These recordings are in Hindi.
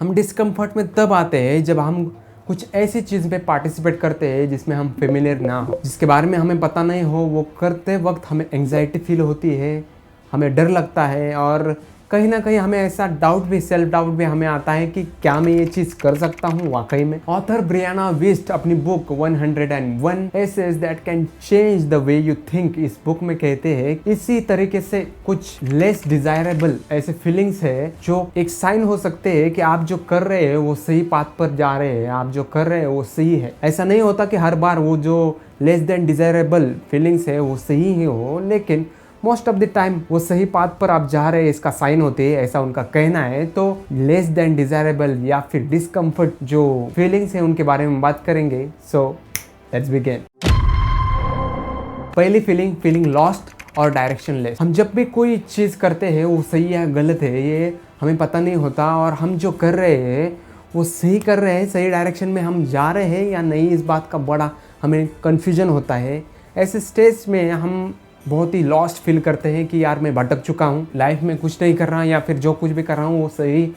हम डिस्कम्फर्ट में तब आते हैं जब हम कुछ ऐसी चीज़ में पार्टिसिपेट करते हैं जिसमें हम फेमिलियर ना हो, जिसके बारे में हमें पता नहीं हो। वो करते वक्त हमें एंग्जाइटी फील होती है, हमें डर लगता है और कहीं ना कहीं हमें ऐसा डाउट भी, सेल्फ डाउट भी हमें आता है कि क्या मैं ये चीज़ कर सकता हूँ वाकई में। ऑथर ब्रियाना विस्ट अपनी book 101 essays that can change the way you think, इस बुक में कहते हैं इसी तरीके से कुछ लेस डिजायरेबल ऐसे फीलिंग्स है जो एक साइन हो सकते हैं कि आप जो कर रहे हैं वो सही पाथ पर जा रहे हैं, आप जो कर रहे हैं वो सही है। ऐसा नहीं होता कि हर बार वो जो लेस देन डिजायरेबल फीलिंग्स है वो सही ही हो, लेकिन मोस्ट ऑफ द टाइम वो सही पाथ पर आप जा रहे हैं इसका साइन होते हैं, ऐसा उनका कहना है। तो लेस देन डिजायरेबल या फिर डिस्कम्फर्ट जो फीलिंग्स हैं उनके बारे में बात करेंगे। So let's begin. पहली फीलिंग लॉस्ट और डायरेक्शनलेस। हम जब भी कोई चीज़ करते हैं वो सही है गलत है ये हमें पता नहीं होता, और हम जो कर रहे हैं वो सही कर रहे हैं, सही डायरेक्शन में हम जा रहे हैं या नहीं, इस बात का बड़ा हमें कन्फ्यूजन होता है। ऐसे स्टेज में हम बहुत ही लॉस्ट फील करते हैं कि यार मैं भटक चुका हूँ, लाइफ में कुछ नहीं कर रहा या फिर जो कुछ भी कर रहा हूँ वो सही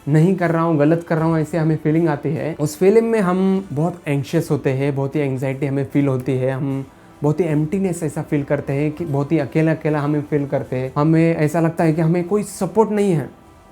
नहीं कर रहा हूँ, गलत कर रहा हूँ, ऐसे हमें फीलिंग आती है। उस फीलिंग में हम बहुत एंग्शियस होते हैं, बहुत ही एंग्जाइटी हमें फील होती है, हम बहुत ही एम्प्टीनेस ऐसा फील करते हैं कि बहुत ही अकेला अकेला हमें फील करते हैं। हमें ऐसा लगता है कि हमें कोई सपोर्ट नहीं है,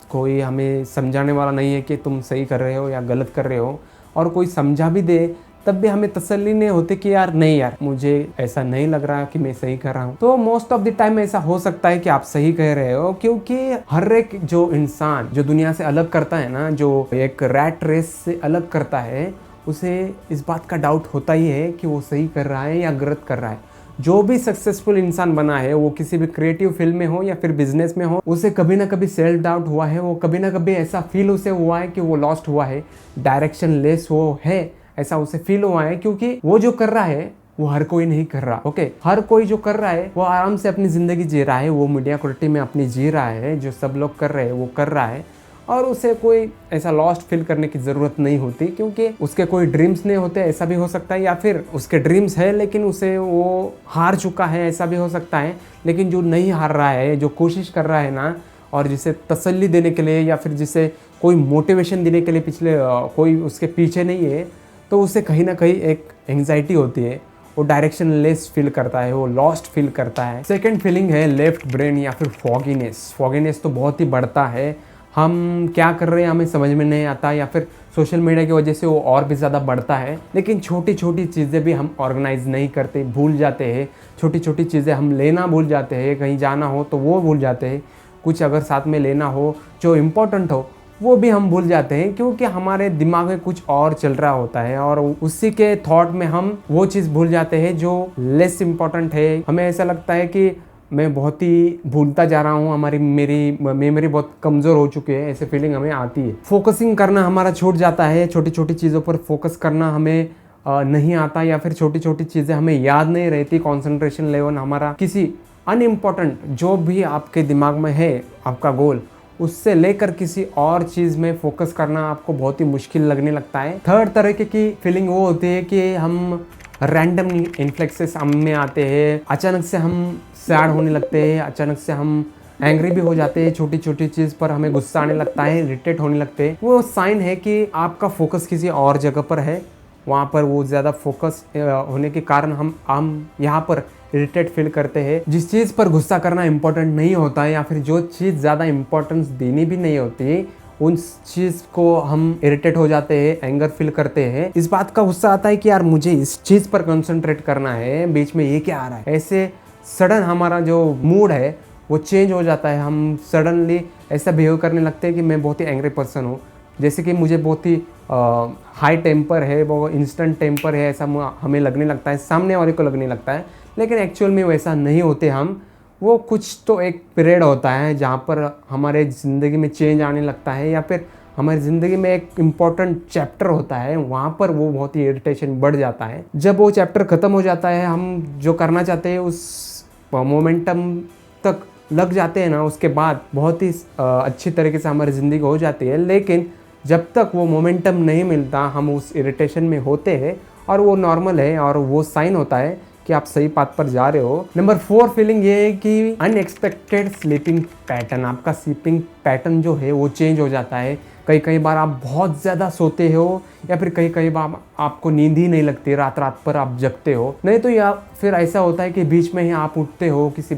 कोई हमें समझाने वाला नहीं है कि तुम सही कर रहे हो या गलत कर रहे हो, और कोई समझा भी दे तब भी हमें तसल्ली नहीं होती कि यार नहीं यार मुझे ऐसा नहीं लग रहा कि मैं सही कर रहा हूँ। तो मोस्ट ऑफ द टाइम ऐसा हो सकता है कि आप सही कह रहे हो, क्योंकि हर एक जो इंसान जो दुनिया से अलग करता है ना, जो एक रैट रेस से अलग करता है, उसे इस बात का डाउट होता ही है कि वो सही कर रहा है या गलत कर रहा है। जो भी सक्सेसफुल इंसान बना है, वो किसी भी क्रिएटिव फील्ड में हो या फिर बिजनेस में हो, उसे कभी ना कभी सेल्फ डाउट हुआ है, वो कभी ना कभी ऐसा फील उसे हुआ है कि वो लॉस्ट हुआ है, डायरेक्शन लेस वो है, ऐसा उसे फील हुआ है। क्योंकि वो जो कर रहा है वो हर कोई नहीं कर रहा। ओके, हर कोई जो कर रहा है वो आराम से अपनी जिंदगी जी रहा है, वो मीडियोक्रिटी में अपनी जी रहा है, जो सब लोग कर रहे हैं वो कर रहा है, और उसे कोई ऐसा लॉस्ट फील करने की ज़रूरत नहीं होती, क्योंकि उसके कोई ड्रीम्स नहीं होते, ऐसा भी हो सकता है, या फिर उसके ड्रीम्स है लेकिन उसे वो हार चुका है, ऐसा भी हो सकता है। लेकिन जो नहीं हार रहा है, जो कोशिश कर रहा है ना, और जिसे तसल्ली देने के लिए या फिर जिसे कोई मोटिवेशन देने के लिए पिछले कोई उसके पीछे नहीं है, तो उसे कहीं ना कहीं एक एंग्जाइटी होती है, वो डायरेक्शन लेस फील करता है, वो लॉस्ट फील करता है। सेकंड फीलिंग है लेफ्ट ब्रेन या फिर फॉगीनेस। फॉगीनेस तो बहुत ही बढ़ता है, हम क्या कर रहे हैं हमें समझ में नहीं आता, या फिर सोशल मीडिया की वजह से वो और भी ज़्यादा बढ़ता है। लेकिन छोटी छोटी चीज़ें भी हम ऑर्गेनाइज नहीं करते, भूल जाते हैं। छोटी छोटी चीज़ें हम लेना भूल जाते हैं, कहीं जाना हो तो वो भूल जाते हैं, कुछ अगर साथ में लेना हो जो इम्पोर्टेंट हो वो भी हम भूल जाते हैं, क्योंकि हमारे दिमाग में कुछ और चल रहा होता है, और उसी के थॉट में हम वो चीज़ भूल जाते हैं जो लेस इम्पोर्टेंट है। हमें ऐसा लगता है कि मैं बहुत ही भूलता जा रहा हूँ, मेरी मेमोरी बहुत कमज़ोर हो चुकी है, ऐसे फीलिंग हमें आती है। फोकसिंग करना हमारा छूट जाता है, छोटी छोटी चीज़ों पर फोकस करना हमें नहीं आता, या फिर छोटी छोटी चीज़ें हमें याद नहीं रहती। कॉन्सेंट्रेशन लेवल हमारा किसी अनइम्पॉर्टेंट जो भी आपके दिमाग में है आपका गोल, उससे लेकर किसी और चीज़ में फोकस करना आपको बहुत ही मुश्किल लगने लगता है। थर्ड तरीके की फीलिंग वो होती है कि हम रैंडम इन्फ्लेक्सेस हम में आते हैं, अचानक से हम सैड होने लगते हैं, अचानक से हम एंग्री भी हो जाते हैं, छोटी छोटी चीज़ पर हमें गुस्सा आने लगता है, इरिटेट होने लगते हैं। वो साइन है कि आपका फोकस किसी और जगह पर है, वहाँ पर वो ज़्यादा फोकस होने के कारण हम यहाँ पर इरिटेट फील करते हैं। जिस चीज़ पर गुस्सा करना इंपॉर्टेंट नहीं होता है, या फिर जो चीज़ ज़्यादा इंपॉर्टेंस देनी भी नहीं होती, उन चीज़ को हम इरिटेट हो जाते हैं, एंगर फील करते हैं। इस बात का गुस्सा आता है कि यार मुझे इस चीज़ पर कंसंट्रेट करना है, बीच में ये क्या आ रहा है। ऐसे सडन हमारा जो मूड है वो चेंज हो जाता है, हम सडनली ऐसा बिहेव करने लगते हैं कि मैं बहुत ही एंग्री पर्सन हूँ, जैसे कि मुझे बहुत ही हाई टेम्पर है, वो इंस्टेंट टेम्पर है, ऐसा हमें लगने लगता है, सामने वाले को लगने लगता है। लेकिन एक्चुअल में वैसा नहीं होते हम, वो कुछ तो एक पीरियड होता है जहाँ पर हमारे ज़िंदगी में चेंज आने लगता है, या फिर हमारी ज़िंदगी में एक इम्पॉर्टेंट चैप्टर होता है, वहाँ पर वो बहुत ही इरिटेशन बढ़ जाता है। जब वो चैप्टर ख़त्म हो जाता है, हम जो करना चाहते हैं उस मोमेंटम तक लग जाते हैं ना, उसके बाद बहुत ही अच्छी तरीके से हमारी ज़िंदगी हो जाती है। लेकिन जब तक वो मोमेंटम नहीं मिलता, हम उस इरिटेशन में होते हैं, और वो नॉर्मल है, और वो साइन होता है कि आप सही पाथ पर जा रहे हो। नंबर 4 फीलिंग ये है कि अनएक्सपेक्टेड स्लीपिंग पैटर्न। आपका स्लीपिंग पैटर्न जो है वो चेंज हो जाता है। कई कई बार आप बहुत ज़्यादा सोते हो, या फिर कई कई बार आपको नींद ही नहीं लगती, रात रात पर आप जगते हो। नहीं तो या फिर ऐसा होता है कि बीच में ही आप उठते हो, किसी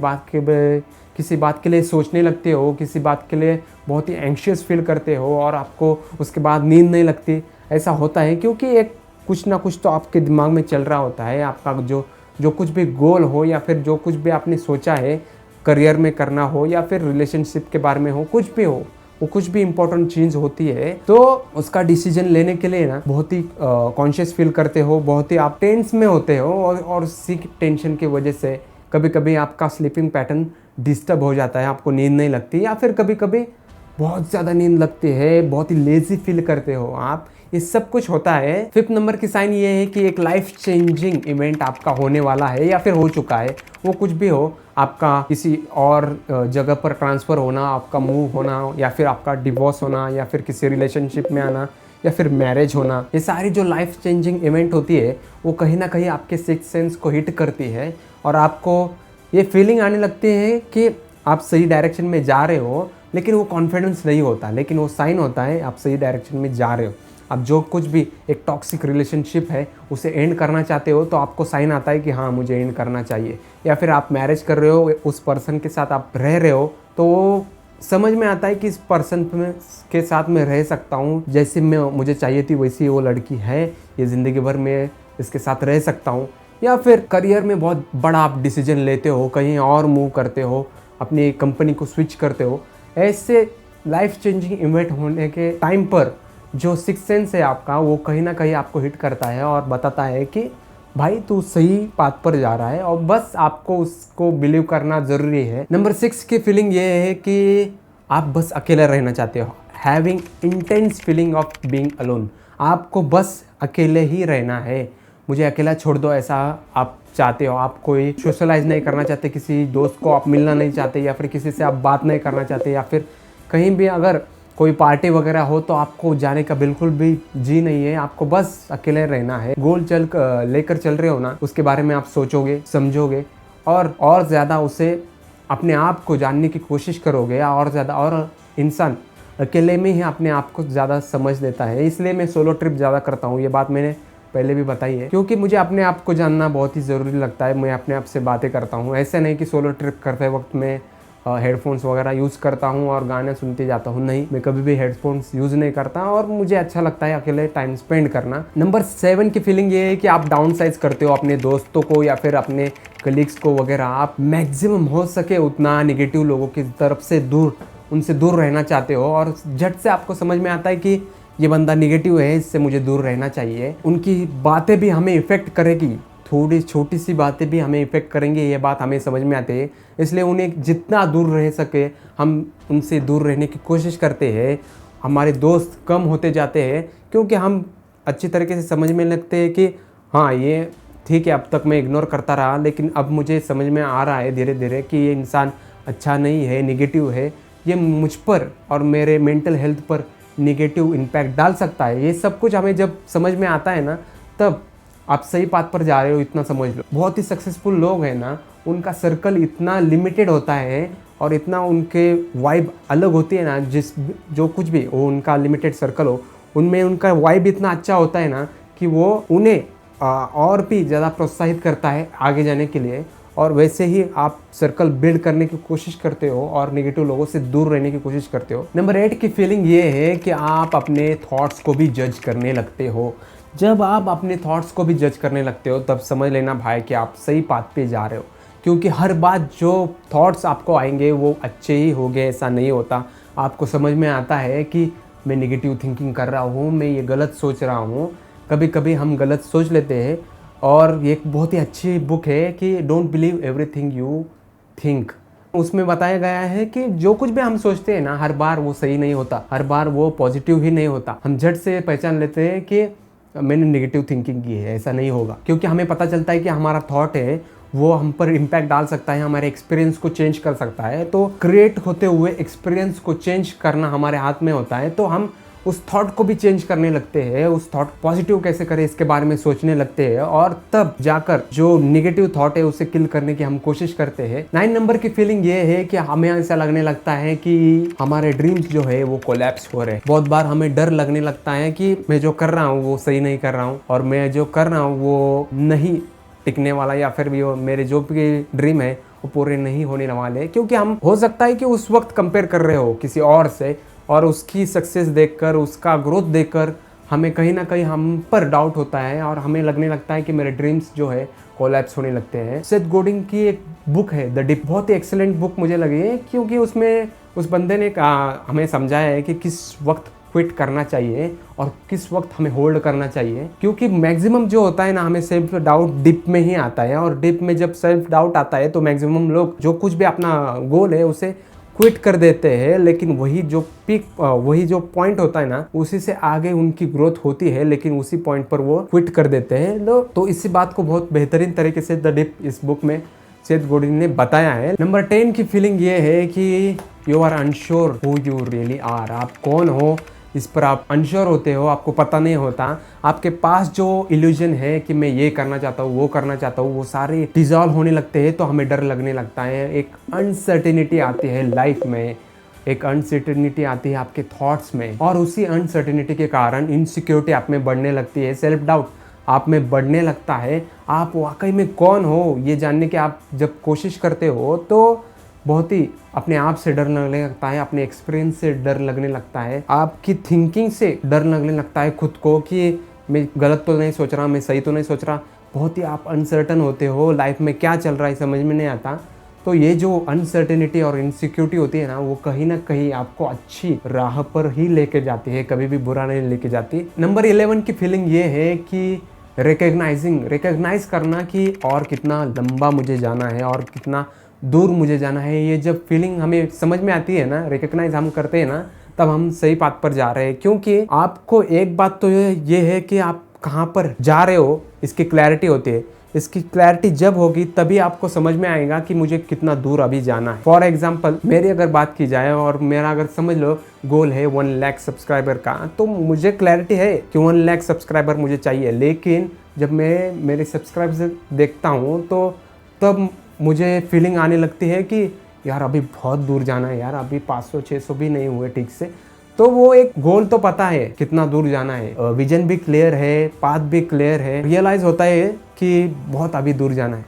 बात के लिए सोचने लगते हो, किसी बात के लिए बहुत ही एंग्शियस फील करते हो और आपको उसके बाद नींद नहीं लगती। ऐसा होता है क्योंकि एक कुछ ना कुछ तो आपके दिमाग में चल रहा होता है। आपका जो कुछ भी गोल हो, या फिर जो कुछ भी आपने सोचा है करियर में करना हो, या फिर रिलेशनशिप के बारे में हो, कुछ भी हो, वो कुछ भी इंपॉर्टेंट चीज़ होती है, तो उसका डिसीजन लेने के लिए ना बहुत ही कॉन्शियस फील करते हो, बहुत ही आप टेंस में होते हो, और इसी टेंशन की वजह से कभी कभी आपका स्लीपिंग पैटर्न डिस्टर्ब हो जाता है, आपको नींद नहीं लगती, या फिर कभी कभी बहुत ज़्यादा नींद लगती है, बहुत ही लेजी फील करते हो आप। ये सब कुछ होता है। 5th नंबर की साइन ये है कि एक लाइफ चेंजिंग इवेंट आपका होने वाला है या फिर हो चुका है। वो कुछ भी हो, आपका किसी और जगह पर ट्रांसफ़र होना, आपका मूव होना, या फिर आपका डिवोर्स होना, या फिर किसी रिलेशनशिप में आना, या फिर मैरिज होना, ये सारी जो लाइफ चेंजिंग इवेंट होती है वो कहीं ना कहीं आपके सिक्स सेंस को हिट करती है, और आपको ये फीलिंग आने लगती है कि आप सही डायरेक्शन में जा रहे हो। लेकिन वो कॉन्फिडेंस नहीं होता, लेकिन वो साइन होता है आप सही डायरेक्शन में जा रहे हो। आप जो कुछ भी एक टॉक्सिक रिलेशनशिप है उसे एंड करना चाहते हो, तो आपको साइन आता है कि हाँ मुझे एंड करना चाहिए। या फिर आप मैरिज कर रहे हो, उस पर्सन के साथ आप रह रहे हो, तो वो समझ में आता है कि इस पर्सन के साथ मैं रह सकता हूँ, जैसे मुझे चाहिए थी वैसी वो लड़की है, ये ज़िंदगी भर मैं इसके साथ रह सकता हूँ। या फिर करियर में बहुत बड़ा आप डिसीजन लेते हो, कहीं और मूव करते हो, अपनी कंपनी को स्विच करते हो। ऐसे लाइफ चेंजिंग इवेंट होने के टाइम पर जो सिक्स सेंस है आपका, वो कहीं ना कहीं आपको हिट करता है और बताता है कि भाई तू सही पाथ पर जा रहा है, और बस आपको उसको बिलीव करना ज़रूरी है। नंबर 6 की फीलिंग ये है कि आप बस अकेला रहना चाहते हो। Having intense feeling of being alone. आपको बस अकेले ही रहना है, मुझे अकेला छोड़ दो, ऐसा आप चाहते हो। आप कोई सोशलाइज नहीं करना चाहते, किसी दोस्त को आप मिलना नहीं चाहते, या फिर किसी से आप बात नहीं करना चाहते, या फिर कहीं भी अगर कोई पार्टी वगैरह हो तो आपको जाने का बिल्कुल भी जी नहीं है, आपको बस अकेले रहना है। गोल लेकर चल रहे हो ना, उसके बारे में आप सोचोगे, समझोगे, और ज़्यादा उसे अपने आप को जानने की कोशिश करोगे, या और ज़्यादा। और इंसान अकेले में ही अपने आप को ज़्यादा समझ लेता है, इसलिए मैं सोलो ट्रिप ज़्यादा करता हूँ। ये बात मैंने पहले भी बताई है, क्योंकि मुझे अपने आप को जानना बहुत ही ज़रूरी लगता है। मैं अपने आप से बातें करता हूँ, ऐसे नहीं कि सोलो ट्रिप करते वक्त मैं हेडफोन्स वगैरह यूज़ करता हूँ और गाने सुनते जाता हूँ। नहीं, मैं कभी भी हेडफोन्स यूज़ नहीं करता, और मुझे अच्छा लगता है अकेले टाइम स्पेंड करना। नंबर 7 की फीलिंग ये है कि आप डाउन साइज करते हो अपने दोस्तों को, या फिर अपने कलीग्स को वगैरह। आप मैक्सिमम हो सके उतना निगेटिव लोगों की तरफ से उनसे दूर रहना चाहते हो, और झट से आपको समझ में आता है कि ये बंदा निगेटिव है, इससे मुझे दूर रहना चाहिए। उनकी बातें भी हमें इफ़ेक्ट करेगी, थोड़ी छोटी सी बातें भी हमें इफ़ेक्ट करेंगे, ये बात हमें समझ में आती है। इसलिए उन्हें जितना दूर रह सके हम उनसे दूर रहने की कोशिश करते हैं। हमारे दोस्त कम होते जाते हैं क्योंकि हम अच्छी तरीके से समझ में लगते हैं कि हाँ ये ठीक है, अब तक मैं इग्नोर करता रहा, लेकिन अब मुझे समझ में आ रहा है धीरे धीरे कि ये इंसान अच्छा नहीं है, निगेटिव है, ये मुझ पर और मेरे मेंटल हेल्थ पर निगेटिव इम्पैक्ट डाल सकता है। ये सब कुछ हमें जब समझ में आता है ना, तब आप सही पाथ पर जा रहे हो, इतना समझ लो। बहुत ही सक्सेसफुल लोग हैं ना, उनका सर्कल इतना लिमिटेड होता है और इतना उनके वाइब अलग होती है ना, जो कुछ भी वो उनका लिमिटेड सर्कल हो, उनमें उनका वाइब इतना अच्छा होता है ना कि वो उन्हें और भी ज़्यादा प्रोत्साहित करता है आगे जाने के लिए। और वैसे ही आप सर्कल बिल्ड करने की कोशिश करते हो और नेगेटिव लोगों से दूर रहने की कोशिश करते हो। नंबर 8 की फीलिंग ये है कि आप अपने थॉट्स को भी जज करने लगते हो। जब आप अपने थॉट्स को भी जज करने लगते हो, तब समझ लेना भाई कि आप सही पाथ पे जा रहे हो, क्योंकि हर बात जो थॉट्स आपको आएंगे वो अच्छे ही होंगे, ऐसा नहीं होता। आपको समझ में आता है कि मैं नेगेटिव थिंकिंग कर रहा हूँ, मैं ये गलत सोच रहा हूँ। कभी कभी हम गलत सोच लेते हैं, और एक बहुत ही अच्छी बुक है कि don't believe everything you think. उसमें बताया गया है कि जो कुछ भी हम सोचते हैं ना, हर बार वो सही नहीं होता, हर बार वो पॉजिटिव ही नहीं होता। हम झट से पहचान लेते हैं कि मैंने नेगेटिव थिंकिंग की है, ऐसा नहीं होगा, क्योंकि हमें पता चलता है कि हमारा थॉट है वो हम पर इम्पैक्ट डाल सकता है, हमारे एक्सपीरियंस को चेंज कर सकता है। तो क्रिएट होते हुए एक्सपीरियंस को चेंज करना हमारे हाथ में होता है, तो हम उस थॉट को भी चेंज करने लगते हैं, उस थॉट पॉजिटिव कैसे करें इसके बारे में सोचने लगते हैं, और तब जाकर जो निगेटिव थॉट है उसे किल करने की हम कोशिश करते हैं। 9 नंबर की फीलिंग ये है कि हमें ऐसा लगने लगता है कि हमारे ड्रीम्स जो है वो कोलैप्स हो रहे हैं। बहुत बार हमें डर लगने लगता है कि मैं जो कर रहा हूँ वो सही नहीं कर रहा हूँ, और मैं जो कर रहा हूँ वो नहीं टिकने वाला, या फिर भी मेरे जो भी ड्रीम है वो पूरे नहीं होने वाले। क्योंकि हम हो सकता है कि उस वक्त कंपेयर कर रहे हो किसी और से, और उसकी सक्सेस देखकर, उसका ग्रोथ देखकर हमें कहीं ना कहीं हम पर डाउट होता है, और हमें लगने लगता है कि मेरे ड्रीम्स जो है कोलैप्स होने लगते हैं। सेथ गोडिन की एक बुक है द डिप, बहुत ही एक्सेलेंट बुक मुझे लगी है, क्योंकि उसमें उस बंदे ने हमें समझाया है कि किस वक्त क्विट करना चाहिए और किस वक्त हमें होल्ड करना चाहिए। क्योंकि मैक्सिमम जो होता है ना, हमें सेल्फ डाउट डिप में ही आता है, और डिप में जब सेल्फ डाउट आता है तो मैक्सिमम लोग जो कुछ भी अपना गोल है उसे क्विट कर देते हैं। लेकिन वही जो पीक, वही जो पॉइंट होता है ना, उसी से आगे उनकी ग्रोथ होती है, लेकिन उसी पॉइंट पर वो क्विट कर देते हैं। तो इसी बात को बहुत बेहतरीन तरीके से द डिप इस बुक में सेथ गोडिन ने बताया है। नंबर 10 की फीलिंग ये है कि you are unsure who you really are. आप कौन हो इस पर आप अनश्योर होते हो, आपको पता नहीं होता। आपके पास जो इल्यूजन है कि मैं ये करना चाहता हूँ, वो करना चाहता हूँ, वो सारे डिजॉल्व होने लगते हैं, तो हमें डर लगने लगता है। एक अनसर्टेनिटी आती है लाइफ में, एक अनसर्टेनिटी आती है आपके थॉट्स में, और उसी अनसर्टेनिटी के कारण इनसिक्योरिटी आप में बढ़ने लगती है, सेल्फ डाउट आप में बढ़ने लगता है। आप वाकई में कौन हो ये जानने की आप जब कोशिश करते हो तो बहुत ही अपने आप से डर लगने लगता है, अपने एक्सपीरियंस से डर लगने लगता है, आपकी थिंकिंग से डर लगने लगता है खुद को कि मैं गलत तो नहीं सोच रहा, मैं सही तो नहीं सोच रहा। बहुत ही आप अनसर्टन होते हो, लाइफ में क्या चल रहा है समझ में नहीं आता। तो ये जो अनसर्टेनिटी और इनसिक्योरिटी होती है ना, वो कहीं ना कहीं आपको अच्छी राह पर ही लेके जाती है, कभी भी बुरा नहीं लेके जाती। नंबर 11 की फीलिंग ये है कि रिकग्नाइज करना कि और कितना लंबा मुझे जाना है और कितना दूर मुझे जाना है। ये जब फीलिंग हमें समझ में आती है ना, रिकग्नाइज हम करते हैं ना, तब हम सही पाथ पर जा रहे हैं। क्योंकि आपको एक बात तो ये है कि आप कहाँ पर जा रहे हो, इसकी क्लैरिटी होती है। इसकी क्लैरिटी जब होगी तभी आपको समझ में आएगा कि मुझे कितना दूर अभी जाना है। फॉर एग्जाम्पल मेरी अगर बात की जाए, और मेरा अगर समझ लो गोल है 1 लाख सब्सक्राइबर का, तो मुझे क्लैरिटी है कि 1 लाख सब्सक्राइबर मुझे चाहिए। लेकिन जब मैं मेरे सब्सक्राइबर देखता हूँ तो तब मुझे फीलिंग आने लगती है कि यार अभी बहुत दूर जाना है, यार अभी 500-600 भी नहीं हुए ठीक से। तो वो एक गोल तो पता है कितना दूर जाना है, विजन भी क्लियर है, पाथ भी क्लियर है, रियलाइज होता है कि बहुत अभी दूर जाना है,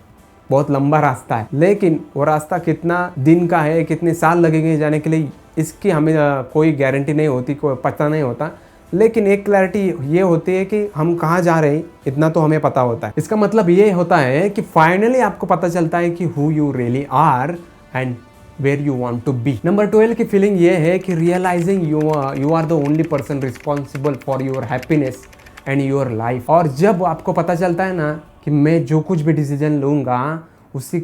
बहुत लंबा रास्ता है। लेकिन वो रास्ता कितना दिन का है, कितने साल लगेंगे जाने के लिए, इसकी हमें कोई गारंटी नहीं होती, कोई पता नहीं होता। लेकिन एक क्लैरिटी ये होती है कि हम कहाँ जा रहे हैं, इतना तो हमें पता होता है। इसका मतलब ये होता है कि फाइनली आपको पता चलता है कि who you really are and where you want to be. Number 12 की फीलिंग ये है कि realising you are the only person responsible for your happiness and your life. और जब आपको पता चलता है ना कि मैं जो कुछ भी डिसीजन लूँगा उसी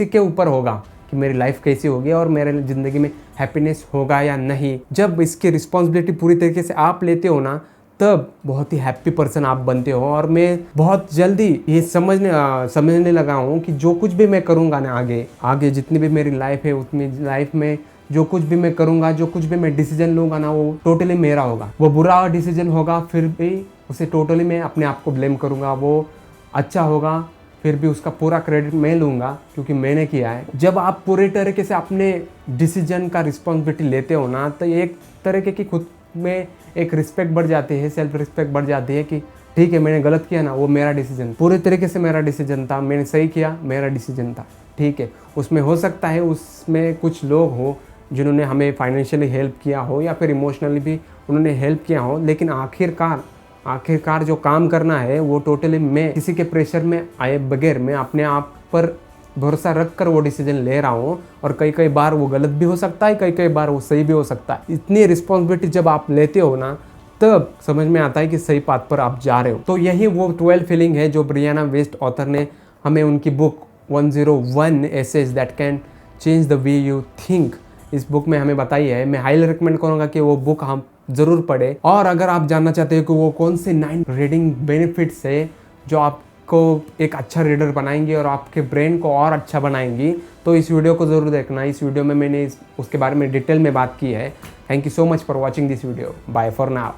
के ऊपर होगा कि मेरी लाइफ कैसी होगी और मेरे ज़िंदगी में हैप्पीनेस होगा या नहीं। जब इसकी रिस्पॉन्सिबिलिटी पूरी तरीके से आप लेते हो ना, तब बहुत ही हैप्पी पर्सन आप बनते हो। और मैं बहुत जल्दी ये समझने लगा हूँ कि जो कुछ भी मैं करूँगा ना, आगे जितनी भी मेरी लाइफ है, उतनी लाइफ में जो कुछ भी मैं करूँगा, जो कुछ भी मैं डिसीजन लूँगा ना, वो टोटली मेरा होगा। वो बुरा डिसीजन होगा फिर भी उसे टोटली मैं अपने आप को ब्लेम करूँगा, वो अच्छा होगा फिर भी उसका पूरा क्रेडिट मैं लूँगा क्योंकि मैंने किया है। जब आप पूरे तरीके से अपने डिसीजन का रिस्पॉन्सिबिलिटी लेते हो ना, तो एक तरीके की खुद में एक रिस्पेक्ट बढ़ जाती है, सेल्फ रिस्पेक्ट बढ़ जाती है कि ठीक है, मैंने गलत किया ना, वो मेरा डिसीजन, पूरे तरीके से मेरा डिसीजन था, मैंने सही किया, मेरा डिसीजन था, ठीक है। उसमें हो सकता है उसमें कुछ लोग हो जिन्होंने हमें फाइनेंशियली हेल्प किया हो या फिर इमोशनली भी उन्होंने हेल्प किया हो, लेकिन आखिरकार जो काम करना है वो टोटली मैं किसी के प्रेशर में आए बगैर मैं अपने आप पर भरोसा रख कर वो डिसीजन ले रहा हूँ। और कई बार वो गलत भी हो सकता है, कई बार वो सही भी हो सकता है। इतनी रिस्पॉन्सिबिलिटी जब आप लेते हो ना, तब समझ में आता है कि सही पाथ पर आप जा रहे हो। तो यही वो 12 फीलिंग है जो ब्रियाना वेस्ट ऑथर ने हमें उनकी book 101 essays that can change the way you think, इस बुक में हमें बताई है। मैं हाईली रिकमेंड करूँगा कि वो बुक हम ज़रूर पढ़ें। और अगर आप जानना चाहते हो कि वो कौन से 9 रीडिंग बेनिफिट्स है जो आप आपको एक अच्छा रीडर बनाएंगी और आपके ब्रेन को और अच्छा बनाएंगी। तो इस वीडियो को ज़रूर देखना। इस वीडियो में मैंने उसके बारे में डिटेल में बात की है। Thank you so much for watching this video. Bye for now.